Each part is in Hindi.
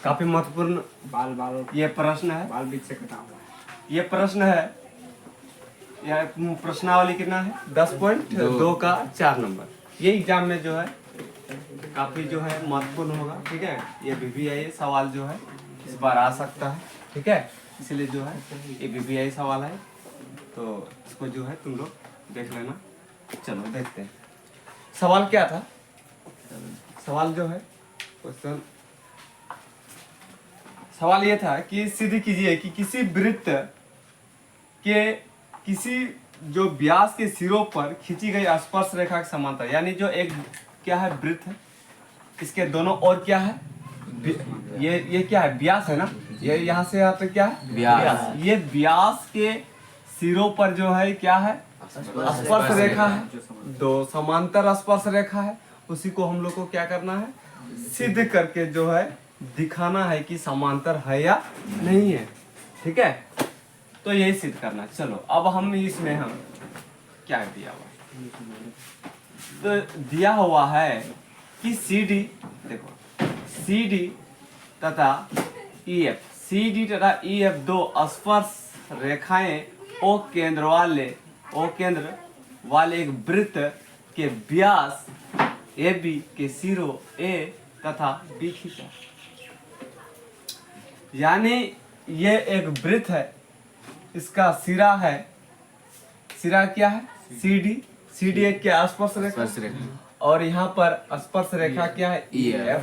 काफी महत्वपूर्ण बाल बाल ये प्रश्न है। बाल बीच से कटा हुआ है। ये प्रश्न है, यह प्रश्नावली कितना है 10.2 का 4 नंबर। ये एग्जाम में जो है काफी जो है महत्वपूर्ण होगा। ठीक है, ये VVIA सवाल जो है इस बार आ सकता है। ठीक है, इसलिए जो है ये VVIA सवाल है, तो इसको जो है तुम लोग देख लेना। चलो देखते हैं सवाल क्या था। सवाल जो है क्वेश्चन, सवाल ये था कि सिद्ध कीजिए कि किसी वृत्त के किसी जो व्यास के सिरों पर खींची गई स्पर्श रेखा के समांतर, यानी जो एक क्या है वृत्त है, इसके दोनों ओर क्या है, ये क्या है, व्यास है ना। ये यहाँ से यहाँ तक क्या है, व्यास। ये व्यास के सिरों पर जो है क्या है, स्पर्श रेखा है, दो समांतर स्पर्श रेखा है। उसी को हम लोग को क्या करना है, सिद्ध करके जो है दिखाना है कि समांतर है या नहीं है। ठीक है, तो यही सिद्ध करना है। चलो अब हम इसमें हम क्या दिया हुआ है, तो दिया हुआ है कि CD, देखो CD तथा EF, CD तथा EF दो स्पर्श रेखाएं O केंद्र वाले एक वृत्त के व्यास AB के सिरों A तथा B खींचा। यानी ये एक वृत्त है, इसका सिरा है, सिरा क्या है CD एक क्या स्पर्श रेखा, और यहाँ पर स्पर्श रेखा क्या है EF।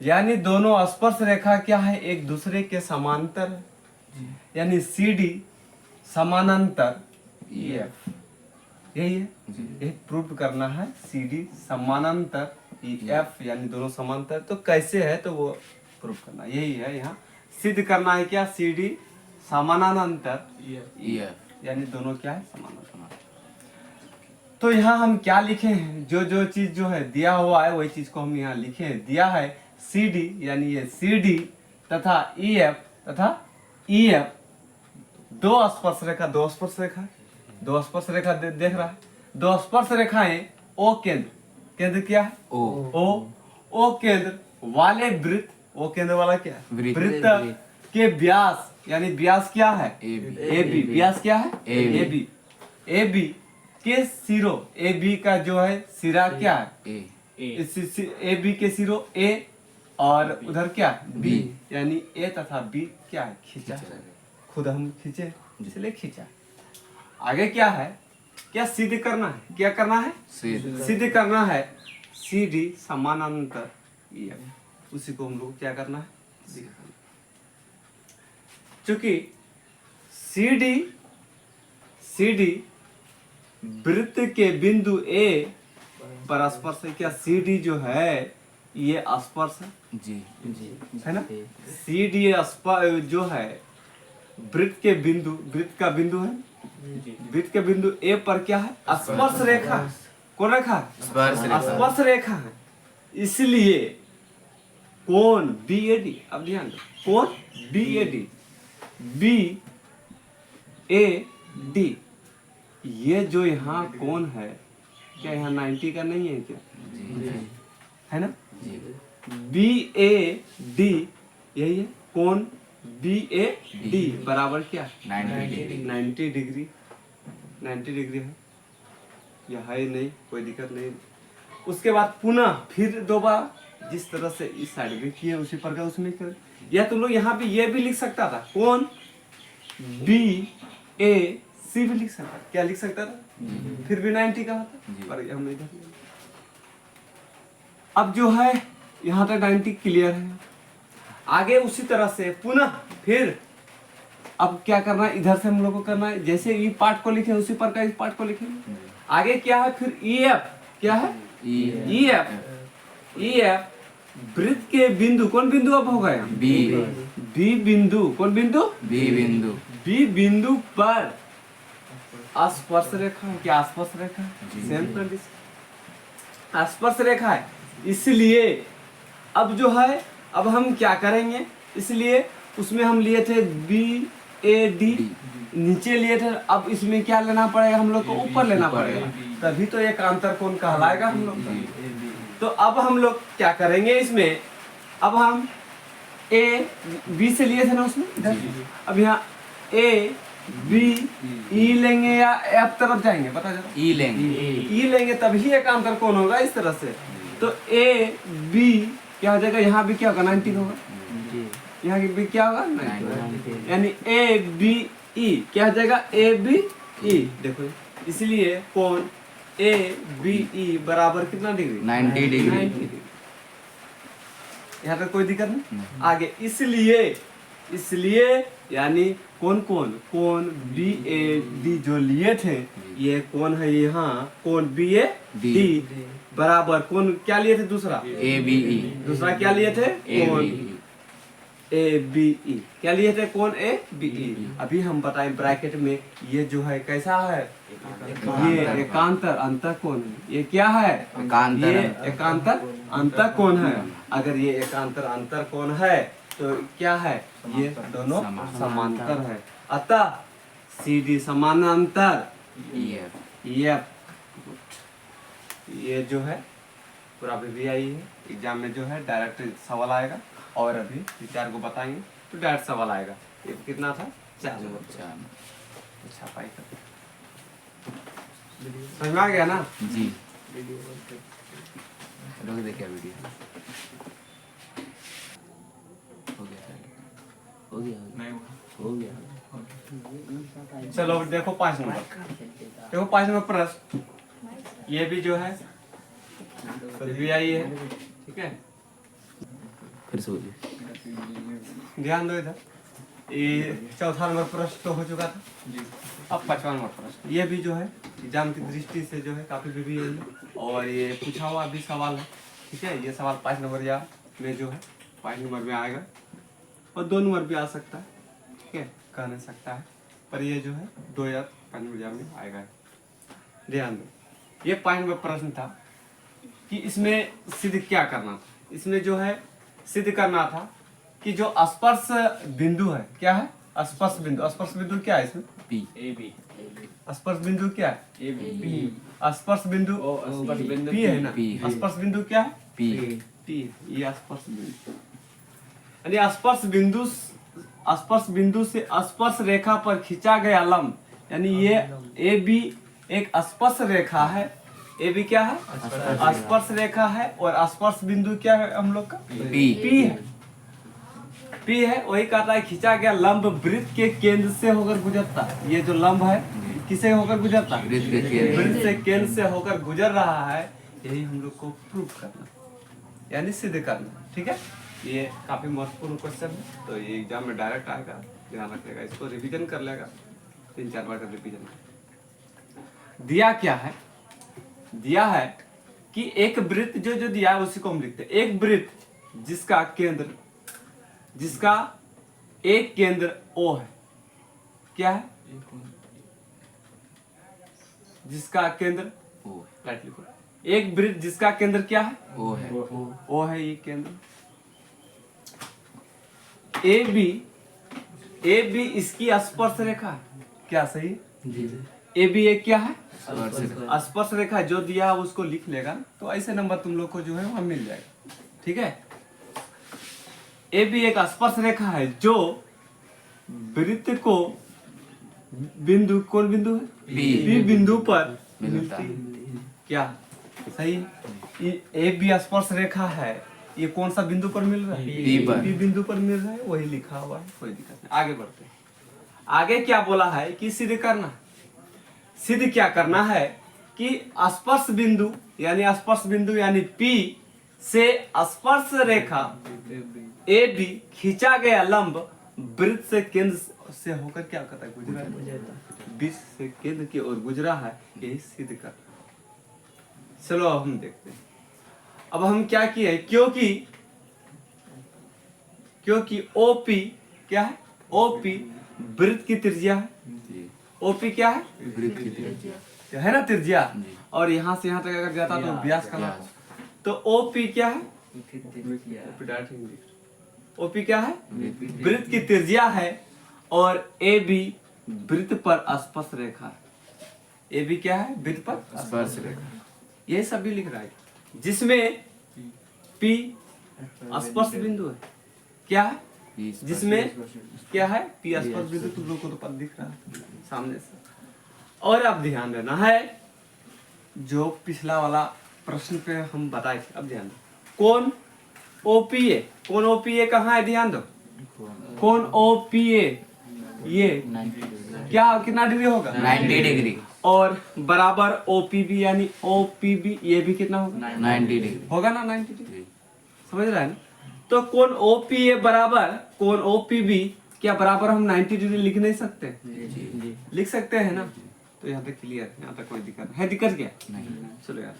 यानी दोनों स्पर्श रेखा क्या है, एक दूसरे के समांतर है। यानी CD समानांतर EF, यही है, यही प्रूव करना है। CD समानांतर EF, यानी दोनों समांतर। तो कैसे है तो वो प्रूव करना, यही है। यहाँ सिद्ध करना है क्या, CD समानांतर EF, यानी दोनों क्या है, समानांतर। तो यहाँ हम क्या लिखे हैं, जो चीज जो है दिया हुआ है वही चीज को हम यहाँ लिखे हैं। दिया है CD, यानी ये CD तथा EF दो स्पर्श रेखा, दो स्पर्श रेखा देख रहा है। दो स्पर्श रेखाएं O केंद्र क्या है, O केंद्र वाले वृत्त, O केंद्र वाला क्या है, वृत्त के व्यास, यानी व्यास क्या है AB, व्यास क्या है AB के सिरों, AB का जो है सिरा क्या है AB के सिरों A, और उधर क्या B, यानी A तथा B क्या है, खींचा। खुद हम खींचे इसलिए खींचा। आगे क्या है, क्या सिद्ध करना है, क्या करना है, सिद्ध करना है CD समानांतर EF। उसी को हम लोग क्या करना है, दिखाना। चूंकि CD वृत्त के बिंदु A पर स्पर्श है। क्या CD जो है ये स्पर्श है, जी है ना। CD जो है वृत्त के बिंदु, वृत्त का बिंदु है, वृत्त के बिंदु A पर क्या है, स्पर्श रेखा। कौन रेखा है, स्पर्श रेखा है। इसलिए कोण BAD, अब ध्यान दो, कोण BAD, ये जो यहाँ कोण है, क्या यहाँ 90 का नहीं है क्या, है ना। BAD यही है, कोण BAD बराबर क्या 90 डिग्री है। यह है नहीं, कोई दिक्कत नहीं। उसके बाद पुनः फिर दोबारा जिस तरह से इस साइड में किए उसी प्रकार उसमें कर, या तुम लोग यहाँ पे ये भी लिख सकता था, कोण BAC भी लिख सकता, क्या लिख सकता था, फिर भी 90 का होता, पर हम इधर। अब जो है यहाँ तक 90 क्लियर है। आगे उसी तरह से पुनः फिर अब क्या करना है, इधर से हम लोग को करना है, जैसे ई पार्ट को लिखे उसी प्रकार इस पार्ट को लिखेंगे। आगे क्या है, फिर EF, क्या है EF वृत्त के बिंदु, कौन बिंदु अब होगा यहाँ B बिंदु, कौन बिंदु B बिंदु पर स्पर्श रेखा है। क्या स्पर्श रेखा है, सेम कंडीशन, स्पर्श रेखा है। इसलिए अब जो है, अब हम क्या करेंगे, इसलिए उसमें हम लिए थे BAD नीचे लिए थे, अब इसमें क्या लेना पड़ेगा, हम लोग को ऊपर लेना पड़ेगा, तभी तो एक अंतर कोण कहलाएगा हम लोग। तो अब हम लोग क्या करेंगे, इसमें अब हम ए बी से लिए थे ना उसमें इधर। अब यहाँ ए बी ई लेंगे या एफ तरफ जाएंगे, बता जरा। ई लेंगे। ई लेंगे तभी एकांतर कोण होगा इस तरह से। तो ए बी क्या हो जाएगा, यहाँ भी क्या होगा 90 होगा, यहाँ भी क्या होगा 90, यानी ए बी ई क्या हो जाएगा ए बी ई। देखो इसलिए कोण ए बी ई बराबर कितना डिग्री 90 डिग्री। 90 डिग्री। यहाँ तक कोई दिक्कत नहीं। आगे इसलिए यानी कोण बी ए डी जो लिए थे, ये कोण है यहाँ कोण बी ए डी बराबर कोण क्या लिए थे दूसरा ए बी ई। दूसरा क्या लिए थे ए कोण B E. A B E क्या लिए थे कोण ए बी ई। अभी हम बताएं ब्रैकेट में ये जो है कैसा है, ये एकांतर अंतर कोण है। ये क्या है एकांतर ये अंतर। एकांतर अंतर कोण है। अगर ये एकांतर अंतर कोण है तो क्या है, ये दोनों समांतर है। अतः सी डी समानांतर ई एफ। ये जो है पूरा भी आई है एग्जाम में जो है डायरेक्ट सवाल आएगा, और अभी विचार को बताएंगे तो डायरेक्ट सवाल आएगा। ये कितना था 4 नंबर। अच्छा पाई कर समझ में आ गया ना जी। रोक दे क्या वीडियो हो गया। चलो देखो 5 नंबर 5 नंबर प्रश्न। ये भी जो है भी आई है, ठीक है। फिर से बोलिए। ध्यान दो इधर। ये चौथा नंबर प्रश्न तो हो चुका था, अब 5वां नंबर प्रश्न। ये भी जो है एग्जाम की दृष्टि से जो है काफी भी है, और ये पूछा हुआ भी सवाल है, ठीक है। ये सवाल 5 नंबर या में जो है 5 नंबर में आएगा, और 2 नंबर भी आ सकता है, ठीक है, कह नहीं सकता है, पर ये जो है 2 या 5 नंबर में आएगा। ध्यान दो, ये 5 नंबर प्रश्न था कि इसमें सिद्ध क्या करना था। इसमें जो है सिद्ध करना था कि जो स्पर्श बिंदु है, क्या है स्पर्श बिंदु क्या है इसमें पी। स्पर्श बिंदु क्या है स्पर्श बिंदु पी है ना। P है। स्पर्श बिंदु क्या है पी। पी है। ये स्पर्श बिंदु यानी स्पर्श बिंदु से स्पर्श रेखा पर खींचा गया लंब, यानी ये ए बी एक स्पर्श रेखा है। ए बी क्या है स्पर्श रेखा है, और स्पर्श बिंदु क्या है हम लोग का पी। पी है। वही कहता है खींचा गया लंब वृत्त के केंद्र से होकर गुजरता है। ये जो लंब है किसे होकर गुजरता है वृत्त के केंद्र। वृत्त से केंद्र से होकर गुजर रहा है। यही हम लोग को प्रूव करना यानी सिद्ध करना, ठीक है। ये काफी महत्वपूर्ण क्वेश्चन है, तो ये एग्जाम में डायरेक्ट आएगा, ध्यान रखिएगा। इसको रिवीजन कर लेगा, 3-4 बार का रिवीजन। दिया क्या है, दिया है कि एक वृत्त जो दिया है उसी को हम लिखते हैं। एक वृत्त जिसका एक केंद्र O है, क्या है जिसका केंद्र ओ। राइट लिखो। एक वृत्त जिसका केंद्र क्या है ओ है। O है ये केंद्र। ए बी इसकी स्पर्श रेखा है, क्या सही ए बी एक क्या है स्पर्श रेखा। जो दिया है उसको लिख लेगा, तो ऐसे नंबर तुम लोग को जो है वहां मिल जाएगा, ठीक है। ए बी एक स्पर्श रेखा है जो वृत्त को बिंदु, कौन बिंदु है बी बिंदु पर मिलता है। क्या सही। ए बी स्पर्श रेखा है, ये कौन सा बिंदु पर मिल रहा है बी पर। बी बिंदु पर मिल रहा है, वही लिखा हुआ है, कोई दिक्कत नहीं। आगे बढ़ते हैं। आगे क्या बोला है कि सिद्ध करना। सिद्ध क्या करना है कि स्पर्श बिंदु यानी P से स्पर्श रेखा ए बी खींचा गया लंब वृत्त से केंद्र से होकर क्या करता है गुजरा है, बीच से केंद्र की ओर गुजरा है, यही सिद्ध करना। चलो अब हम देखते हैं। अब हम क्या किए, क्योंकि OP क्या है OP वृत्त की त्रिज्या है। OP क्या है वृत्त की त्रिज्या है ना त्रिज्या, जी। और यहाँ से यहाँ तक अगर जाता तो व्यास का नाम। तो OP क्या है OP क्या है वृत्त की त्रिज्या है, और AB वृत्त पर स्पर्श रेखा है। AB क्या है वृत्त पर स्पर्श रेखा। ये सभी लिख रहा है, जिसमें P स्पर्श बिंदु है, क्या है जिसमें क्या है पी स्पर्श बिंदु, तुम लोग को तो पता दिख रहा है सामने से। और अब ध्यान देना है जो पिछला वाला प्रश्न पे हम बताए थे, अब ध्यान दो। कौन ओपीए, कौन ओपीए कहाँ है, ध्यान दो। कौन ओपीए ये क्या कितना डिग्री होगा, 90 डिग्री। और बराबर ओपीबी यानी ओपीबी ये भी कितना होगा, 90 डिग्री होगा ना 90 डिग्री, समझ रहा है ना। तो कौन ओपीए बराबर कौन ओपीबी, क्या बराबर हम 90 डिग्री लिख नहीं सकते, लिख सकते हैं ना। तो यहाँ तक क्लियर है, यहाँ तक कोई दिक्कत है दिक्कत क्या नहीं। चलो यार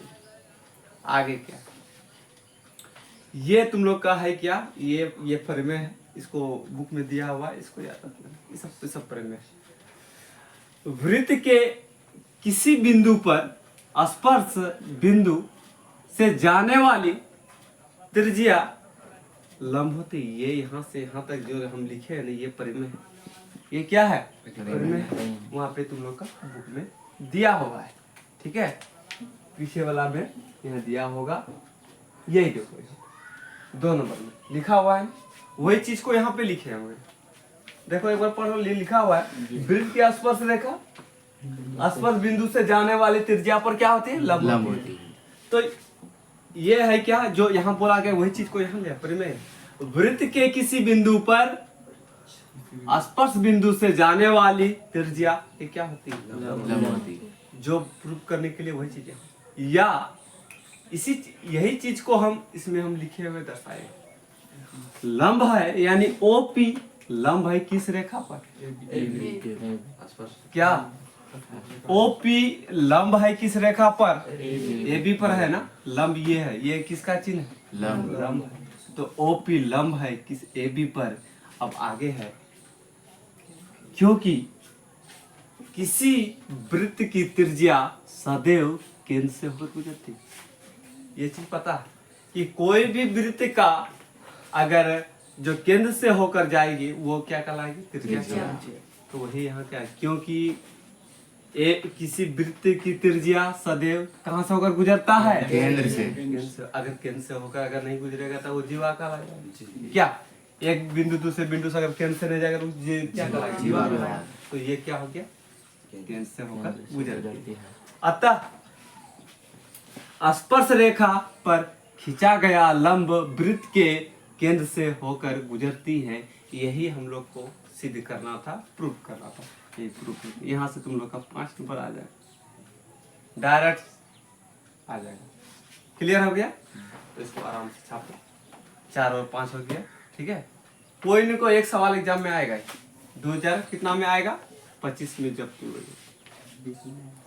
आगे क्या, ये तुम लोग का है क्या, ये परिमेय है, इसको बुक में दिया हुआ है, इसको याद रखना, ये सब परिमेय है। वृत्त के किसी बिंदु पर स्पर्श बिंदु से जाने वाली त्रिज्या लंब होती, ये यहाँ से यहाँ तक जो हम लिखे हैं ना ये परिमेय है, ये क्या है परिमेय है। वहाँ पे तुम लोग का बुक में दिया हुआ है, ठीक है, पीछे वाला में यहाँ दिया होगा, यही देखो 2 नंबर में लिखा हुआ है, वही चीज को यहाँ पे लिखे होंगे। देखो एक बार पढ़ो, लिखा हुआ है वृत्त की स्पर्श रेखा स्पर्श बिंदु से जाने वाली त्रिज्या पर क्या होती है, लंब होती है। तो ये है क्या जो यहाँ बोला गया, वही चीज को यहाँ लिया परिमेय। वृत्त के किसी बिंदु पर स्पर्श बिंदु से जाने वाली त्रिज्या ये क्या होती है, लंब होती है। जो प्रूफ करने के लिए वही चीज है, या इसी यही चीज को हम इसमें हम लिखे हुए दर्शाए। लंब है यानी ओपी लंब है किस रेखा पर, क्या ओपी लंब है किस रेखा पर, ए बी पर है ना, लंब ये है, ये किसका चिन्ह है, लंब है। तो ओपी लंब है किस ए बी पर। अब आगे है, क्योंकि किसी वृत्त की त्रिज्या सदैव केंद्र से होकर गुजरती है, ये चीज पता है कि कोई भी वृत्त का अगर जो केंद्र से होकर जाएगी वो क्या कहलाएगी, त्रिज्या कहलाएगी। तो वही यहाँ क्या है, क्योंकि किसी वृत्त की त्रिज्या सदैव कहाँ से होकर गुजरता है, केंद्र से। अगर केंद्र से होकर अगर नहीं गुजरेगा तो वो जीवा कहलाएगा। क्या एक बिंदु दूसरे बिंदु से अगर केंद्र से नहीं जाएगा तो क्या कहलाएगा, जीवा कहलाएगा। तो ये क्या हो गया, केंद्र से होकर गुजरती है। अतः स्पर्श रेखा पर खींचा गया लंब वृत्त के केंद्र से होकर गुजरती है, यही हम लोग को सिद्ध करना था, प्रूफ करना था। ये प्रूफ यहाँ से तुम लोग का 5 नंबर आ जाएगा, डायरेक्ट आ जाएगा। क्लियर हो गया, तो इसको आराम से छाप लो, 4 और 5 हो गया, ठीक है। कोई न कोई एक सवाल एग्जाम में आएगा, 2000 कितना में आएगा, 25 में जब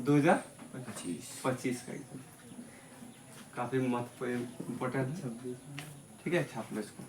2025 का एग्जाम काफी महत्वपूर्ण इम्पोर्टेंट है, ठीक है, छाप लो इसको।